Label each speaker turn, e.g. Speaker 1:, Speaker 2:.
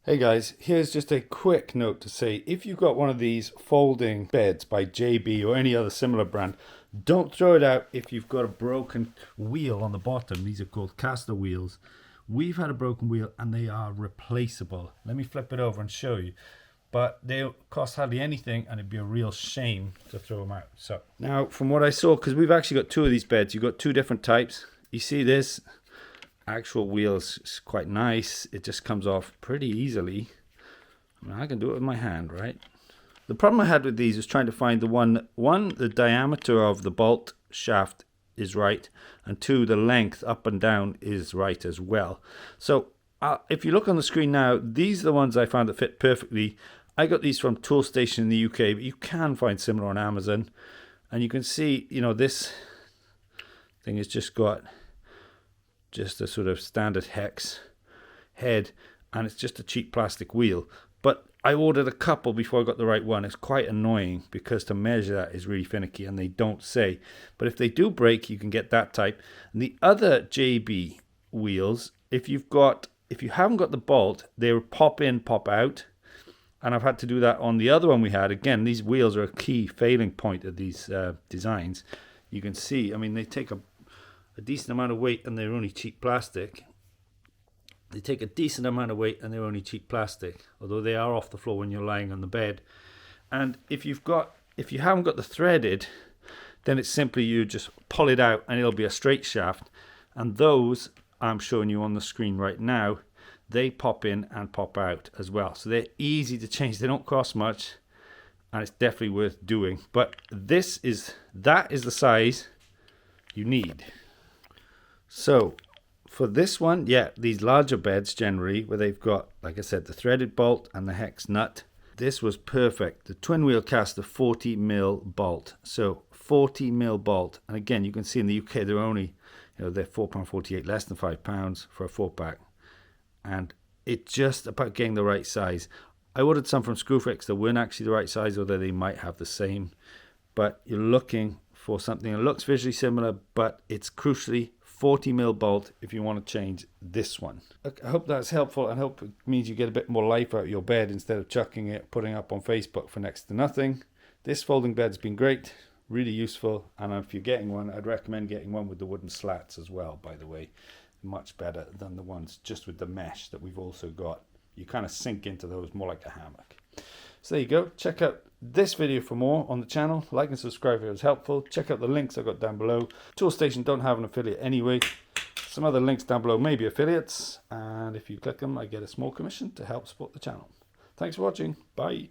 Speaker 1: Hey guys, here's just a quick note to say, if you've got one of these folding beds by Jaybe or any other similar brand, don't throw it out if you've got a broken wheel on the bottom. These are called caster wheels. We've had a broken wheel and they are replaceable. Let me flip it over and show you. But they cost hardly anything and it'd be a real shame to throw them out. So now from what I saw, because we've actually got two of these beds, you've got two different types. You see this actual wheels is quite nice. It just comes off pretty easily. I mean, I can do it with my hand, right? The problem I had with these is trying to find the one, the diameter of the bolt shaft is right, and two, the length up and down is right as well. So if you look on the screen now, these are the ones I found that fit perfectly. I got these from Tool Station in the UK, but you can find similar on Amazon. And you can see, you know, this thing has just got just a sort of standard hex head, and it's just a cheap plastic wheel. But I ordered a couple before I got the right one. It's quite annoying because to measure that is really finicky and they don't say. But if they do break, you can get that type. And the other Jaybe wheels, if you haven't got the bolt, they pop in, pop out. And I've had to do that on the other one we had. Again, these wheels are a key failing point of these designs. You can see, I mean, they take a decent amount of weight and they're only cheap plastic. They take a decent amount of weight and they're only cheap plastic, although they are off the floor when you're lying on the bed. And if you haven't got the threaded, then it's simply you just pull it out and it'll be a straight shaft. And those I'm showing you on the screen right now, they pop in and pop out as well. So they're easy to change. They don't cost much and it's definitely worth doing. But that is the size you need. So for this one, yeah, these larger beds generally, where they've got, like I said, the threaded bolt and the hex nut, this was perfect. The twin wheel caster 40mm bolt. So 40mm bolt. And again, you can see in the UK, they're only, they're £4.48, less than £5 for a 4-pack. And it's just about getting the right size. I ordered some from Screwfix that weren't actually the right size, although they might have the same. But you're looking for something that looks visually similar, but it's crucially 40mm bolt if you want to change this one. I hope that's helpful and hope it means you get a bit more life out of your bed instead of chucking it, putting it up on Facebook for next to nothing. This folding bed's been great, really useful, and if you're getting one, I'd recommend getting one with the wooden slats as well, by the way. Much better than the ones just with the mesh that we've also got. You kind of sink into those more like a hammock. So there you go. Check out this video for more on the channel. Like and subscribe if it was helpful. Check out the links I've got down below. Toolstation don't have an affiliate anyway. Some other links down below may be affiliates. And if you click them, I get a small commission to help support the channel. Thanks for watching. Bye.